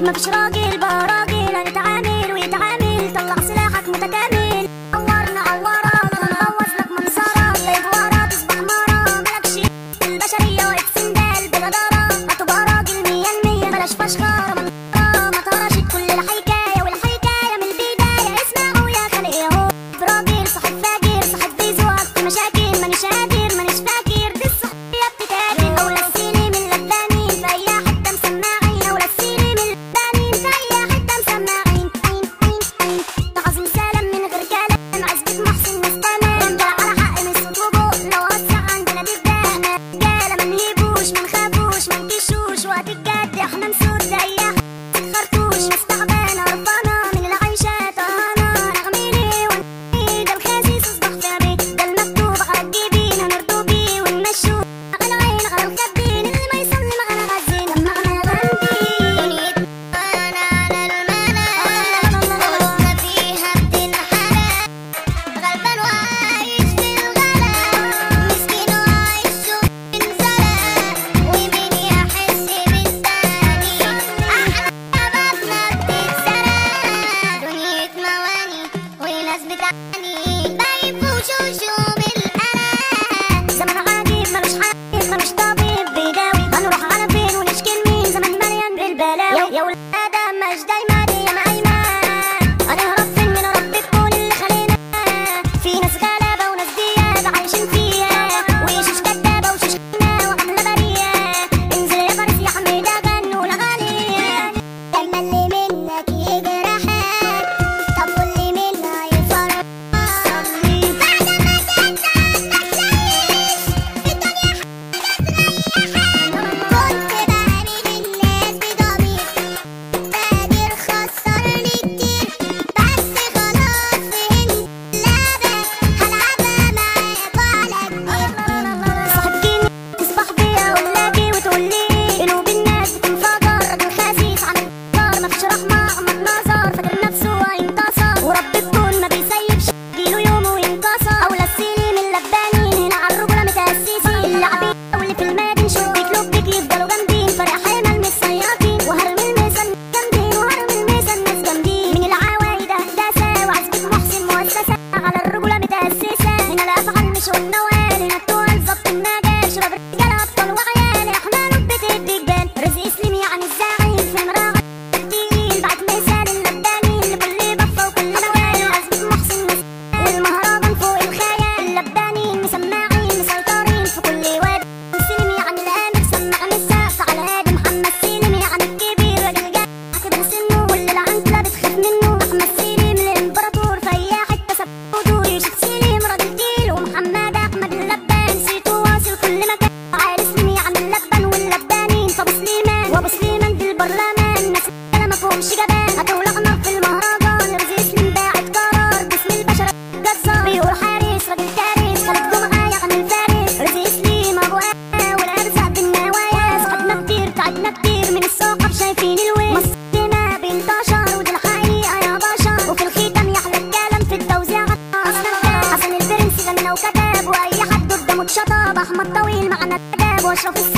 مفيش راجل بقى راجل، هنتعامل ويتعامل، طلع سلاحك متكامل. عورنا عورك ونبوظ لك منظرك، طيب ورا تصبح مرة، مالكش البشرية واقف سندال بجدارة. هتبقى راجل 100%، بلاش فشخرة منظرة، ما تقراش كل الحكاية والحكاية من البداية. اسمعوا يا خلق ياهو، راجل صاحب فاجر، صاحب بيزوق في مشاكل، مانيش قادر مانيش فاكر، دي الصحية بتتاكل. أولى السيني من لبانين في أي حتة مسماعين، أولى السيني من لبانين في أي حتة مسماعين. تعظيم سلام من غير كلام، عزبة محسن ناس تمام، رجالة على حق من صوت وبوق، لو هتصح عندنا تبدأ. احنا رجالة منهبوش منخافوش منكشوش، وقت الجد احنا نسود زي خرطوش. ناس تعبانة قرفانة من العيشة طهانة، اغميلي ونقي ده الخاسيس اصبح ثابت، ده المكتوب على الجبين هنرضو بيه ونمشوه. على العين على الخدين، اللي ما يسلم على غزين لما انا غندي. دنيتنا انا على الملا، قلوبنا فيها بتنحرق، غلبان وعايش في الغلا، مسكين وعايش شوف انزلق، ومين يحس بالتاني، احنا شبابنا بتتسرق. دنيا مواني وناس بتعاني، باين في وشوشهم القلق. زمن عجيب ملوش حبيب ملوش طبيب بيداوي، هنروح على فين ونشكي لمين؟ زمن مليان بالبلاوي. يا ولاد آدم مش دايما ياما أيمان، هنهرب فين من رب الكون اللي خلينا؟ في ناس غلابة وناس دياب عايشين فيها، وشوش كدابة وشوش خينة وعاملة برية. انزل يا فارس يا حميدة غنوا الأغاني، لما اللي منك يجرحك، طب واللي منا يفرحك. بعد ما تنسى انك تعيش الدنيا حاجة تريحك، كنت بقابل الناس بضمير، قادر خسرني كتير، بس خلاص فهمت اللعبة، هلعبها معاك وعلى كبير. صاحبتيني تصبح بيا ولاقي وتقولي قلوب الناس بتنفجر، راجل خسيس عن الانتصار، مفيش رحمة عمك نظر، فاكر نفسه هينتصر، ورب الكون ما بيسيبش جيله يوم وينكسر. أولى السيني من لبانين، هنا على الرجولة متأسسين، اللاعبين واللي في المادن شبك لبك يفضلوا جامدين، فرق حمل مش صياطين، وهرمي الميزان جامدين، وهرمي الميزان ناس جامدين. من العوايد هندسة وعزبة محسن مؤسسة، على الرجولة متأسسة، هنا الأفعال مش والنوال، هنا التوال ظبط المجال، شباب رجالة أبطال وعيال، احنا نبت الدجال. رزق سليم يعني الزعيم في المراغة التقيل، بعد مثال اللبانين لكل بفة وكل نوال، عزبة محسن والمهرجان فوق الخيال، اللبانين مسماعين مسيطرين في كل واد. سليم يعني الامر سمعني السقف على هادي، محمد سليم يعني الكبير، راجل جاي كبر سنه واللي العنكلة بتخاف منه. احمد سليم الامبراطور في اي حتة ساب حضور، يوسف سليم راجل تقيل، ومحمد احمد اللبان صيته واصل كل مكان. عالي سليم يعني اللبان واللبانين، فابو سليمان وابو سليمان في البرلمان، ناس رجالة مفهومش جبان، هتولع نار في المهرجان. رزق سليم باعت قرار باسم البشر الجزار، بيقول حارس راجل كارث، خالد جمعة يعني الفارس. رزق سليم ابو آه والارزاق بالنوايا، صحابنا كتير تعبنا كتير من الثقب شايفين الويل، مصر ما بينتشر ودي الحقيقة يا بشر، وفي الختام يحلى الكلام في التوزيع حسن البرنس غنى وكتب، واي حد قدامه اتشطب، احمد طويل معنا الاداب، واشرف